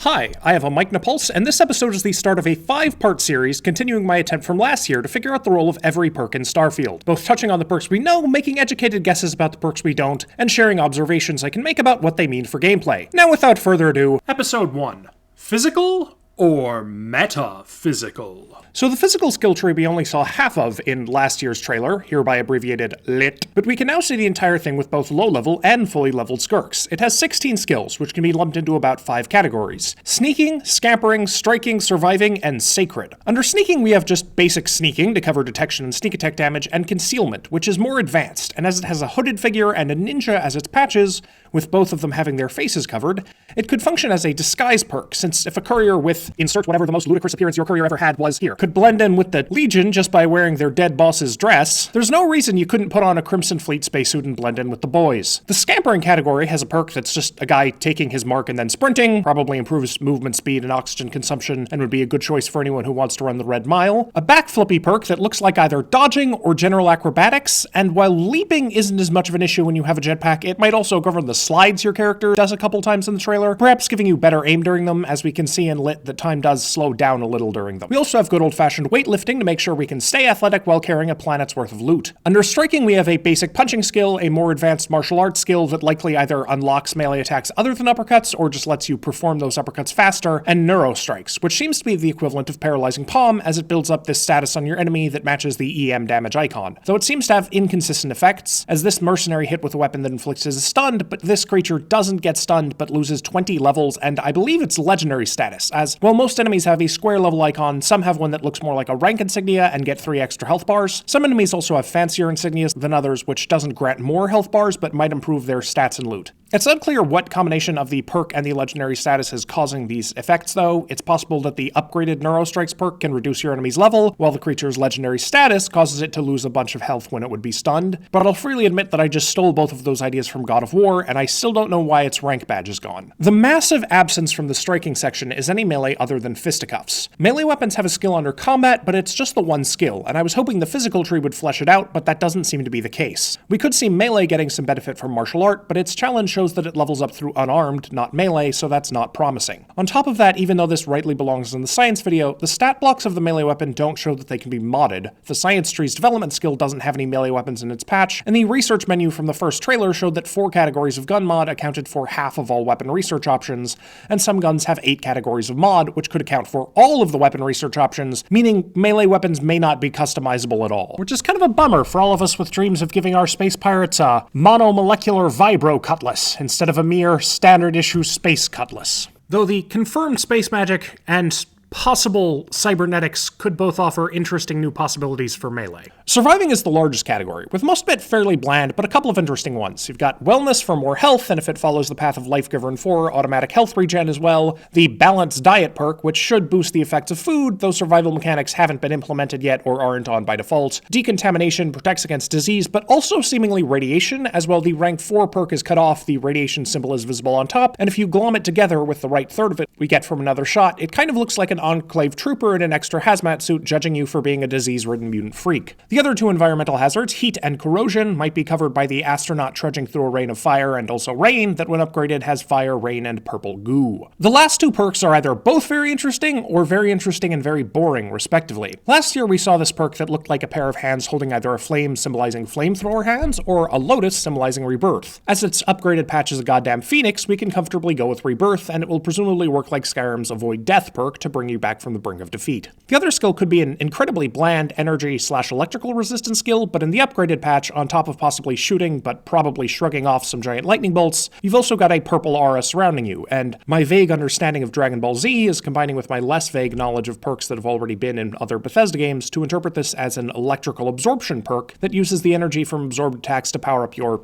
Hi, I have a mic and a pulse, and this episode is the start of a 5-part series continuing my attempt from last year to figure out the role of every perk in Starfield, both touching on the perks we know, making educated guesses about the perks we don't, and sharing observations I can make about what they mean for gameplay. Now without further ado, Episode 1. Physical or Metaphysical? So the physical skill tree we only saw half of in last year's trailer, hereby abbreviated LIT, but we can now see the entire thing with both low-level and fully leveled skirks. It has 16 skills, which can be lumped into about 5 categories: sneaking, scampering, striking, surviving, and sacred. Under sneaking we have just basic sneaking to cover detection and sneak attack damage, and concealment, which is more advanced, and as it has a hooded figure and a ninja as its patches, with both of them having their faces covered, it could function as a disguise perk, since if a courier with insert whatever the most ludicrous appearance your courier ever had was here, could blend in with the Legion just by wearing their dead boss's dress, there's no reason you couldn't put on a Crimson Fleet spacesuit and blend in with the boys. The scampering category has a perk that's just a guy taking his mark and then sprinting, probably improves movement speed and oxygen consumption, and would be a good choice for anyone who wants to run the red mile. A backflippy perk that looks like either dodging or general acrobatics, and while leaping isn't as much of an issue when you have a jetpack, it might also govern the slides your character does a couple times in the trailer, perhaps giving you better aim during them, as we can see in Lit that time does slow down a little during them. We also have good old-fashioned weightlifting to make sure we can stay athletic while carrying a planet's worth of loot. Under striking we have a basic punching skill, a more advanced martial arts skill that likely either unlocks melee attacks other than uppercuts or just lets you perform those uppercuts faster, and neuro strikes, which seems to be the equivalent of paralyzing palm as it builds up this status on your enemy that matches the EM damage icon, though it seems to have inconsistent effects, as this mercenary hit with a weapon that inflicts is stunned, but this creature doesn't get stunned but loses 20 levels, and I believe it's legendary status, as while most enemies have a square level icon, some have one that looks more like a rank insignia and get 3 extra health bars. Some enemies also have fancier insignias than others, which doesn't grant more health bars but might improve their stats and loot. It's unclear what combination of the perk and the legendary status is causing these effects though. It's possible that the upgraded Neurostrikes perk can reduce your enemy's level, while the creature's legendary status causes it to lose a bunch of health when it would be stunned, but I'll freely admit that I just stole both of those ideas from God of War, and I still don't know why its rank badge is gone. The massive absence from the striking section is any melee other than fisticuffs. Melee weapons have a skill under combat, but it's just the one skill, and I was hoping the physical tree would flesh it out, but that doesn't seem to be the case. We could see melee getting some benefit from martial art, but its challenge shows that it levels up through unarmed, not melee, so that's not promising. On top of that, even though this rightly belongs in the science video, the stat blocks of the melee weapon don't show that they can be modded, the science tree's development skill doesn't have any melee weapons in its patch, and the research menu from the first trailer showed that 4 categories of gun mod accounted for half of all weapon research options, and some guns have 8 categories of mod, which could account for all of the weapon research options, meaning melee weapons may not be customizable at all. Which is kind of a bummer for all of us with dreams of giving our space pirates a monomolecular vibro cutlass instead of a mere standard issue space cutlass. Though the confirmed space magic and possible cybernetics could both offer interesting new possibilities for melee. Surviving is the largest category, with most of it fairly bland, but a couple of interesting ones. You've got wellness for more health, and if it follows the path of Life Giver and 4, automatic health regen as well. The balanced diet perk, which should boost the effects of food, though survival mechanics haven't been implemented yet or aren't on by default. Decontamination protects against disease, but also seemingly radiation, as well the rank 4 perk is cut off, the radiation symbol is visible on top, and if you glom it together with the right third of it we get from another shot, it kind of looks like an Enclave trooper in an extra hazmat suit judging you for being a disease-ridden mutant freak. The other 2 environmental hazards, heat and corrosion, might be covered by the astronaut trudging through a rain of fire, and also rain, that when upgraded has fire, rain, and purple goo. The last 2 perks are either both very interesting or very interesting and very boring, respectively. Last year we saw this perk that looked like a pair of hands holding either a flame symbolizing flamethrower hands or a lotus symbolizing rebirth. As its upgraded patch is a goddamn phoenix, we can comfortably go with rebirth, and it will presumably work like Skyrim's avoid death perk to bring you back from the brink of defeat. The other skill could be an incredibly bland energy/electrical resistance skill, but in the upgraded patch, on top of possibly shooting but probably shrugging off some giant lightning bolts, you've also got a purple aura surrounding you, and my vague understanding of Dragon Ball Z is combining with my less vague knowledge of perks that have already been in other Bethesda games to interpret this as an electrical absorption perk that uses the energy from absorbed attacks to power up your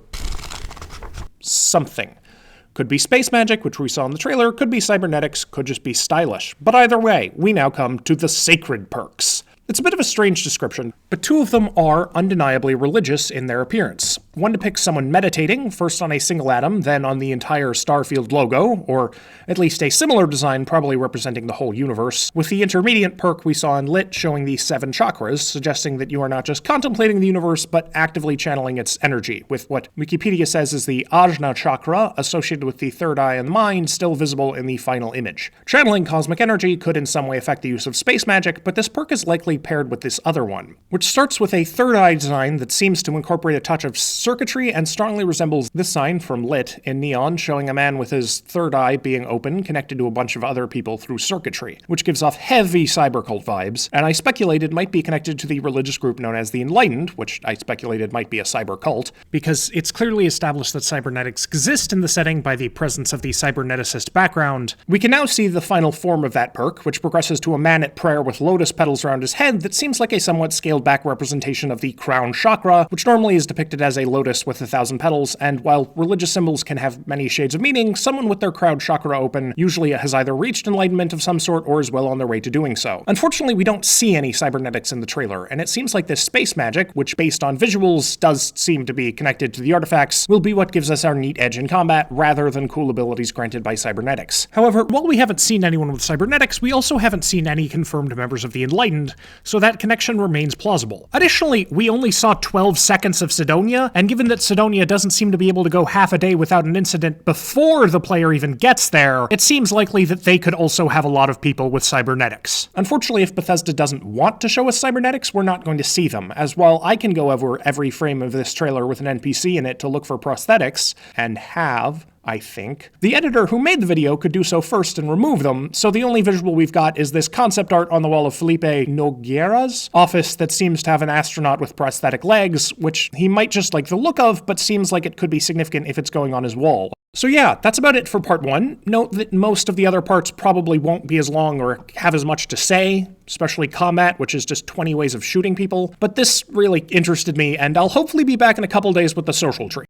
something. Could be space magic, which we saw in the trailer, could be cybernetics, could just be stylish. But either way, we now come to the sacred perks. It's a bit of a strange description, but two of them are undeniably religious in their appearance. One depicts someone meditating, first on a single atom, then on the entire Starfield logo, or at least a similar design probably representing the whole universe, with the intermediate perk we saw in Lit showing the 7 chakras, suggesting that you are not just contemplating the universe, but actively channeling its energy, with what Wikipedia says is the Ajna chakra, associated with the third eye and mind, still visible in the final image. Channeling cosmic energy could in some way affect the use of space magic, but this perk is likely paired with this other one, which starts with a third eye design that seems to incorporate a touch of circuitry and strongly resembles this sign from Lit in neon, showing a man with his third eye being open, connected to a bunch of other people through circuitry, which gives off heavy cybercult vibes, and I speculated might be connected to the religious group known as the Enlightened, which I speculated might be a cyber cult, because it's clearly established that cybernetics exist in the setting by the presence of the cyberneticist background. We can now see the final form of that perk, which progresses to a man at prayer with lotus petals around his head that seems like a somewhat scaled-back representation of the crown chakra, which normally is depicted as a lotus with 1,000 petals, and while religious symbols can have many shades of meaning, someone with their crown chakra open usually has either reached enlightenment of some sort or is well on their way to doing so. Unfortunately, we don't see any cybernetics in the trailer, and it seems like this space magic, which based on visuals does seem to be connected to the artifacts, will be what gives us our neat edge in combat rather than cool abilities granted by cybernetics. However, while we haven't seen anyone with cybernetics, we also haven't seen any confirmed members of the Enlightened, so that connection remains plausible. Additionally, we only saw 12 seconds of Sidonia, and given that Sidonia doesn't seem to be able to go half a day without an incident before the player even gets there, it seems likely that they could also have a lot of people with cybernetics. Unfortunately, if Bethesda doesn't want to show us cybernetics, we're not going to see them, as while I can go over every frame of this trailer with an NPC in it to look for prosthetics, and have, I think, the editor who made the video could do so first and remove them, so the only visual we've got is this concept art on the wall of Felipe Nogueira's office that seems to have an astronaut with prosthetic legs, which he might just like the look of, but seems like it could be significant if it's going on his wall. So yeah, that's about it for part 1. Note that most of the other parts probably won't be as long or have as much to say, especially combat, which is just 20 ways of shooting people, but this really interested me, and I'll hopefully be back in a couple days with the social tree.